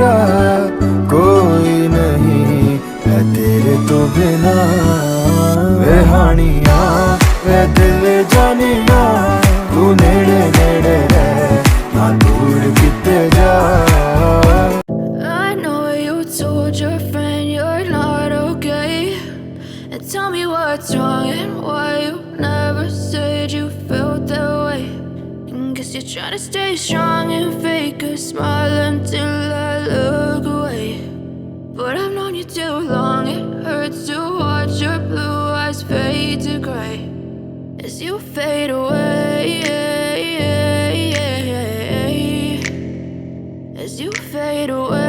मेरा कोई नहीं है तेरे तो बिना। वे हानिया वे दिल जानिया तू नेड़े नेड़े रह ना दूर किते जा। I know you told your friend you're not okay, and tell me what's wrong and why you never said you felt that way. And guess you're trying to stay strong and fake a smile until I look away. But I've known you too long, it hurts to watch your blue eyes fade to gray as you fade away, as you fade away.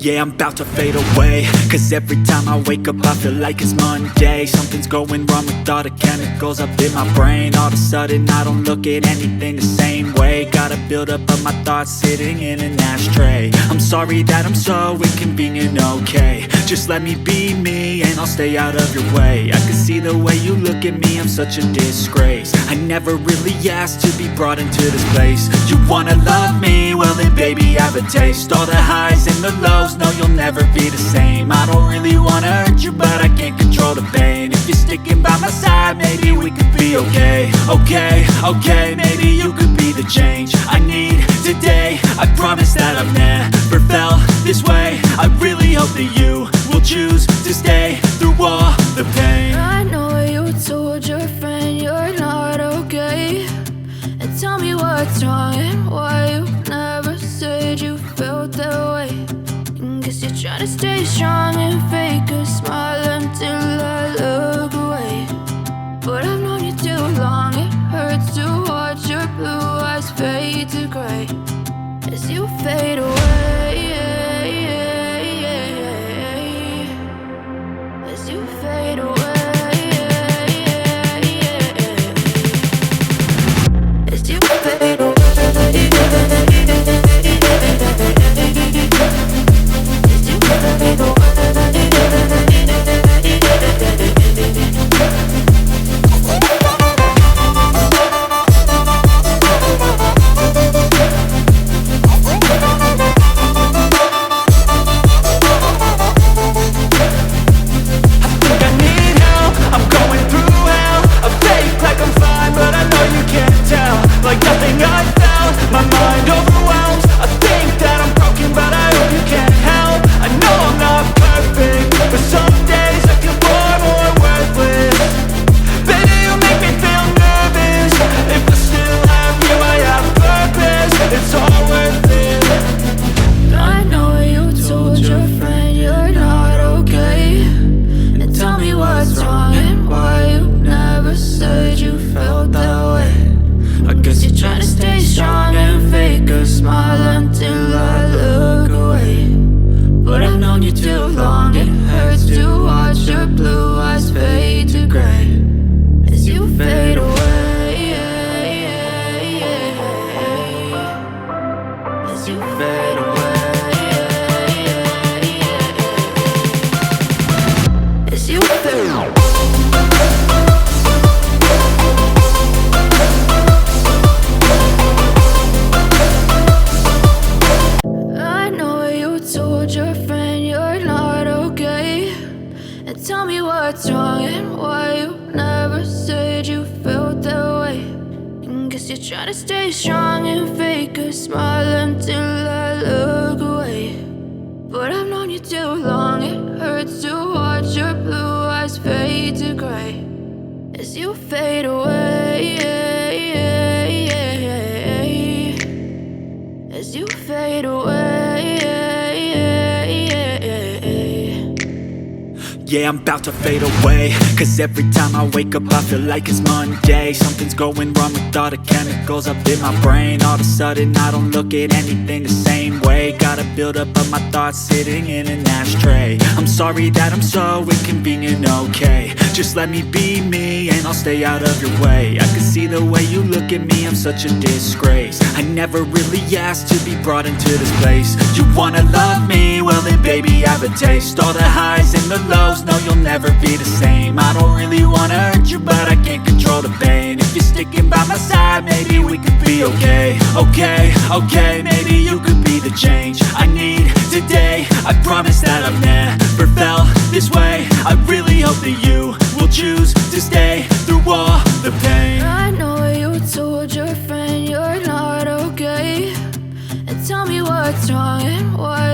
Yeah, I'm about to fade away, cause every time I wake up I feel like it's Monday. Something's going wrong with all the chemicals up in my brain. All of a sudden I don't look at anything the same way. Got a buildup of my thoughts sitting in an ashtray. I'm sorry that I'm so inconvenient, okay. Just let me be me and I'll stay out of your way. I can see the way you look at me, I'm such a disgrace. I never really asked to be brought into this place. You wanna love me? Well then baby I have a taste. All the highs and the lows, no, you'll never be the same. I don't really wanna hurt you, but I can't control the pain. If you're sticking by my side, maybe we could be okay. Okay, maybe you could be the change I need today. I promise that I've never felt this way. I really hope that you will choose to stay through all the pain. I know you told your friend you're not okay, and tell me what's wrong and why you never said you felt that way. Guess you're trying to stay strong and fake a smile until I look away. But I've known you too long, it hurts to watch your blue eyes fade to gray as you fade away, as you fade away, as you fade away. Try to stay strong and fake a smile until I look away. But I've known you too long, it hurts to watch your blue eyes fade to gray as you fade away, as you fade away. Yeah, I'm about to fade away, cause every time I wake up I feel like it's Monday. Something's going wrong with all the chemicals up in my brain. All of a sudden I don't look at anything the same way. Got a buildup of my thoughts sitting in an ashtray. I'm sorry that I'm so inconvenient, okay. Just let me be me and I'll stay out of your way. I can see the way you look at me, I'm such a disgrace. I never really asked to be brought into this place. You wanna love me? Well then baby I have a taste. All the highs and the lows, no, you'll never be the same. I don't really wanna hurt you, but I can't control the pain. If you're sticking by my side, maybe we could be okay. okay, okay, maybe you could be the change I need today. I promise that I've never felt this way. I really hope that you will choose to stay through all the pain. I know you told your friend you're not okay, and tell me what's wrong and why